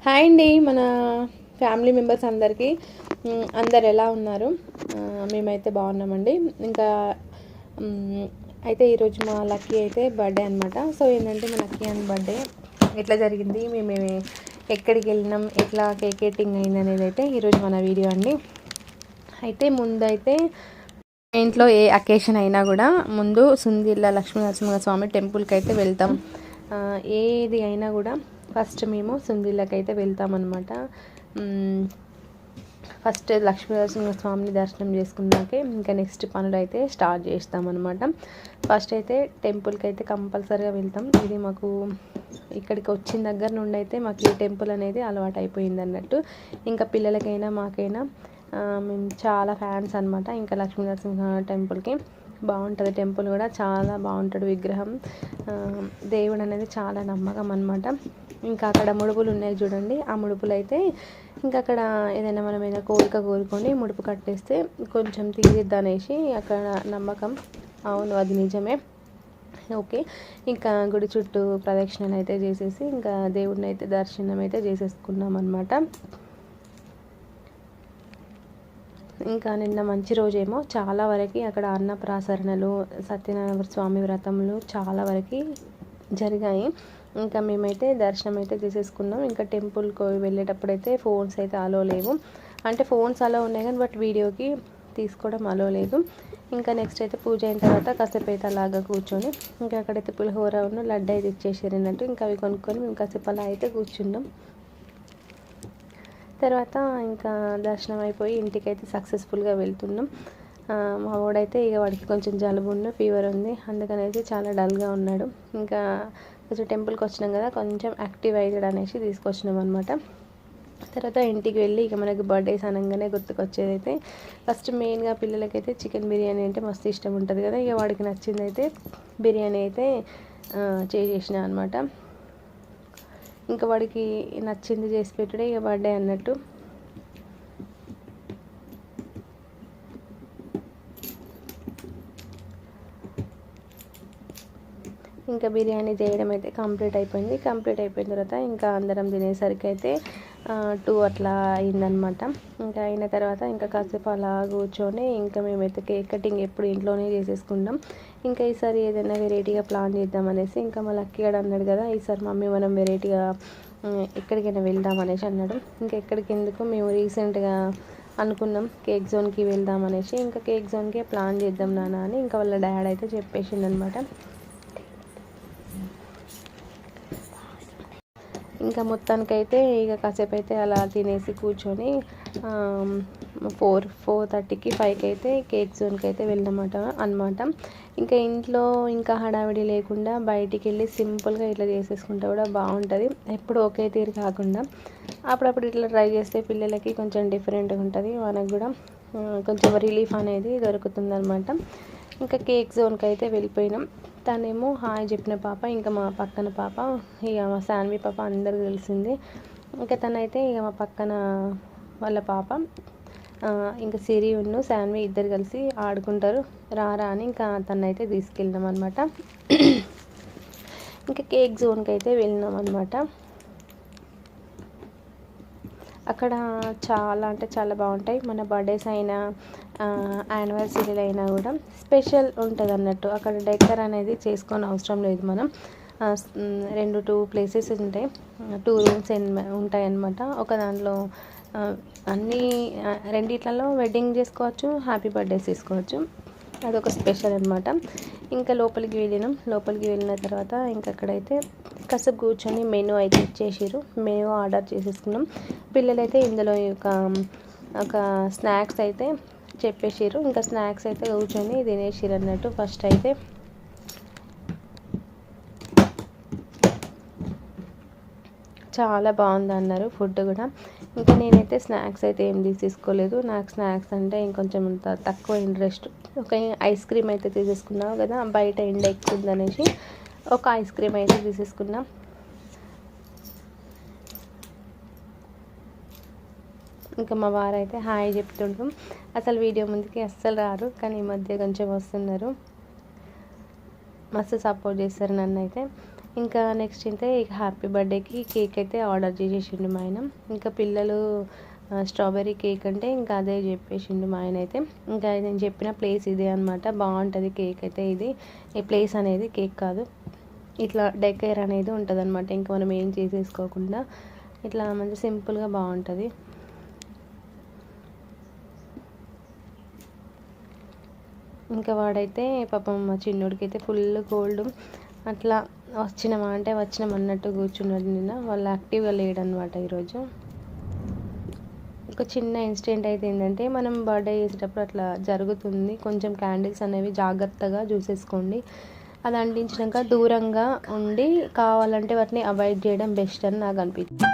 Hi అండి మన family members అందరికీ అందరు ఎలా ఉన్నారు? మేమైతే బాగున్నామండి. ఇంకా అయితే ఈరోజు మా లక్కీ అయితే బర్త్డే అనమాట. సో ఏంటంటే మా లక్కీ అని బర్త్డే ఎట్లా జరిగింది, మేము ఎక్కడికి వెళ్ళినాం, ఎట్లా కేక్ కటింగ్ అయింది అనేది అయితే ఈరోజు మన వీడియో అండి. అయితే ముందైతే ఇంట్లో ఏ అకేషన్ అయినా కూడా ముందు సుందిల్ల లక్ష్మీనరసింహస్వామి టెంపుల్కి అయితే వెళ్తాం. ఏది అయినా కూడా ఫస్ట్ మేము సుందిల్లకి అయితే వెళ్తామన్నమాట. ఫస్ట్ లక్ష్మీనరసింహస్వామిని దర్శనం చేసుకున్నాకే ఇంకా నెక్స్ట్ పనులు అయితే స్టార్ట్ చేస్తామన్నమాట. ఫస్ట్ అయితే టెంపుల్కి అయితే కంపల్సరీగా వెళ్తాం. ఇది మాకు ఇక్కడికి వచ్చిన దగ్గర నుండి అయితే మాకు ఈ టెంపుల్ అనేది అలవాటు అయిపోయింది అన్నట్టు. ఇంకా పిల్లలకైనా మాకైనా మేము చాలా ఫ్యాన్స్ అనమాట. ఇంకా లక్ష్మీనరసింహ టెంపుల్కి బాగుంటుంది. టెంపుల్ కూడా చాలా బాగుంటుంది. విగ్రహం దేవుడు అనేది చాలా నమ్మకం అనమాట. ఇంకా అక్కడ ముడుపులు ఉన్నాయి చూడండి, ఆ ముడుపులు అయితే ఇంకా అక్కడ ఏదైనా మనం ఏదైనా కోరిక కోరుకొని ముడుపు కట్టేస్తే కొంచెం తీరిద్ది అనేసి అక్కడ నమ్మకం. అవును, అది నిజమే. ఓకే, ఇంకా గుడి చుట్టూ ప్రదక్షిణలు అయితే చేసేసి ఇంకా దేవుడిని అయితే దర్శనం అయితే చేసేసుకున్నాం అనమాట. ఇంకా నిన్న మంచి రోజేమో చాలా వరకు అక్కడ అన్నప్రాసరణలు, సత్యనారాయణ స్వామి వ్రతములు చాలా వరకు జరిగాయి. ఇంకా మేమైతే దర్శనం అయితే చేసేసుకున్నాం. ఇంకా టెంపుల్కి వెళ్ళేటప్పుడు అయితే ఫోన్స్ అయితే అలో లేవు. అంటే ఫోన్స్ అలో ఉన్నాయి కానీ బట్ వీడియోకి తీసుకోవడం అలో లేదు. ఇంకా నెక్స్ట్ అయితే పూజ అయిన తర్వాత కాసేపు అయితే అలాగా కూర్చొని ఇంకా అక్కడైతే పులిహోర లడ్డు అయితే ఇచ్చేసారు అన్నట్టు. ఇంకా అవి కొనుక్కొని మేము కాసేపు అలా అయితే కూర్చున్నాం. తర్వాత ఇంకా దర్శనం అయిపోయి ఇంటికైతే సక్సెస్ఫుల్గా వెళ్తున్నాం. మా వాడైతే ఇక వాడికి కొంచెం జలుబు ఫీవర్ ఉంది, అందుకనేసి చాలా డల్గా ఉన్నాడు. ఇంకా కొంచెం టెంపుల్కి వచ్చినాం కదా, కొంచెం యాక్టివ్ అయ్యాడు అనేసి తీసుకొచ్చినాం అనమాట. తర్వాత ఇంటికి వెళ్ళి ఇక మనకి బర్త్డేస్ అనగానే గుర్తుకొచ్చేది అయితే ఫస్ట్ మెయిన్గా పిల్లలకైతే చికెన్ బిర్యానీ అంటే మస్తు ఇష్టం ఉంటుంది కదా. ఇక వాడికి నచ్చింది అయితే బిర్యానీ అయితే చేసేసిన అనమాట. ఇంకా వాడికి నచ్చింది చేసి పెట్టుడే ఇక బర్త్డే అన్నట్టు. ఇంకా బిర్యానీ చేయడం అయితే కంప్లీట్ అయిపోయింది. కంప్లీట్ అయిపోయిన తర్వాత ఇంకా అందరం తినేసరికి అయితే 2 అట్లా అయిందనమాట. ఇంకా అయిన తర్వాత ఇంకా కాసేపు అలా కూర్చొని ఇంకా మేమైతే కేక్ కటింగ్ ఎప్పుడు ఇంట్లోనే చేసేసుకుంటాం. ఇంకా ఈసారి ఏదైనా వెరైటీగా ప్లాన్ చేద్దామనేసి ఇంకా మా లక్కీ గడ అన్నాడు కదా, ఈసారి మమ్మీ మనం వెరైటీగా ఎక్కడికైనా వెళ్దాం అనేసి అన్నాడు. ఇంకా ఎక్కడికి ఎందుకు, మేము రీసెంట్గా అనుకున్నాం కేక్ జోన్కి వెళ్దాం అనేసి. ఇంకా కేక్ జోన్కే ప్లాన్ చేద్దాం నాన్న అని ఇంకా వాళ్ళ డాడ్ అయితే చెప్పేసిండు అనమాట. ఇంకా మొత్తానికైతే ఇక కాసేపు అయితే అలా తినేసి కూర్చొని 4:30కి 5కి అయితే కేక్ జోన్కి అయితే వెళ్ళామట అనమాట. ఇంకా ఇంట్లో ఇంకా హడావిడి లేకుండా బయటికి వెళ్ళి సింపుల్గా ఇట్లా చేసేసుకుంటే కూడా బాగుంటుంది. ఎప్పుడు ఒకే తీరు కాకుండా అప్పుడప్పుడు ఇట్లా ట్రై చేస్తే పిల్లలకి కొంచెం డిఫరెంట్గా ఉంటుంది, మనకు కూడా కొంచెం రిలీఫ్ అనేది దొరుకుతుంది అనమాట. ఇంకా కేక్ జోన్కి అయితే వెళ్ళిపోయినాం. తనేమో హాయ్ చెప్పిన పాప, ఇంకా మా పక్కన పాప, ఇక మా శాన్వి పాప అందరికి తెలిసింది. ఇంకా తనైతే ఇక మా పక్కన వాళ్ళ పాప, ఇంకా సిరి శాన్వి ఇద్దరు కలిసి ఆడుకుంటారు, రారా అని ఇంకా తనైతే తీసుకెళ్ళినాం అనమాట. ఇంకా కేక్ జోన్కి అయితే వెళ్ళినాం అనమాట. అక్కడ చాలా అంటే చాలా బాగుంటాయి. మన బర్త్డేస్ అయినా యానివర్సరీలు అయినా కూడా స్పెషల్ ఉంటుంది అన్నట్టు. అక్కడ డెకర్ అనేది చేసుకొని అవసరం లేదు. మనం 2 ప్లేసెస్ ఉంటాయి, 2 రూమ్స్ ఉంటాయి అన్నమాట. ఒక దాంట్లో అన్నీ రెండిట్లలో వెడ్డింగ్ చేసుకోవచ్చు, హ్యాపీ బర్త్డేస్ చేసుకోవచ్చు. అదొక స్పెషల్ అనమాట. ఇంకా లోపలికి వెళ్ళిన తర్వాత ఇంకా అక్కడైతే కాసేపు కూర్చొని మెనూ అయితే ఇచ్చేసారు. మెనూ ఆర్డర్ చేసేసుకున్నాం. పిల్లలైతే ఇందులో ఒక స్నాక్స్ అయితే చెప్పేసారు. ఇంకా స్నాక్స్ అయితే కూర్చొని తినేసారు అన్నట్టు. ఫస్ట్ అయితే చాలా బాగుంది అన్నారు ఫుడ్ కూడా. ఇంకా నేనైతే స్నాక్స్ అయితే ఏం తీసుకోలేదు. నాకు స్నాక్స్ అంటే ఇంకొంచెం తక్కువ ఇంట్రెస్ట్. ఒక ఐస్ క్రీమ్ అయితే తీసేసుకున్నాం కదా, బయట ఎండ ఎక్కువ ఉందనేసి ఒక ఐస్ క్రీమ్ అయితే తీసేసుకున్నాం. ఇంకా మా వారైతే హాయ్ చెప్తుంటాం. అసలు వీడియో ముందుకి అస్సలు రారు, కానీ ఈ మధ్య కొంచెం వస్తున్నారు, మస్తు సపోర్ట్ చేస్తారు నన్ను అయితే. ఇంకా నెక్స్ట్ అయితే ఇక హ్యాపీ బర్త్డేకి కేక్ అయితే ఆర్డర్ చేసేసిండు మా ఆయన. ఇంకా పిల్లలు స్ట్రాబెర్రీ కేక్ అంటే ఇంకా అదే చెప్పేసిండు మా ఆయన అయితే. ఇంకా నేను చెప్పిన ప్లేస్ ఇదే అనమాట. బాగుంటుంది కేక్ అయితే. ఇది ఈ ప్లేస్ అనేది కేక్ కాదు, ఇట్లా డెకర్ అనేది ఉంటుంది అనమాట. ఇంకా మనం ఏం చేసేసుకోకుండా ఇట్లా మంచి సింపుల్గా బాగుంటుంది. ఇంకా వాడైతే పాపం మా చిన్నోడికి అయితే ఫుల్ కోల్డ్. అట్లా వచ్చినామా అంటే వచ్చినాం అన్నట్టు కూర్చున్నాడు నిన్న. వాళ్ళు యాక్టివ్గా లేడనమాట ఈరోజు. ఒక చిన్న ఇన్సిడెంట్ అయితే ఏంటంటే, మనం బర్త్డే చేసేటప్పుడు అట్లా జరుగుతుంది. కొంచెం క్యాండిల్స్ అనేవి జాగ్రత్తగా చూసేసుకోండి. అది అంటించినాక దూరంగా ఉండి కావాలంటే వాటిని అవాయిడ్ చేయడం బెస్ట్ అని నాకు అనిపించింది.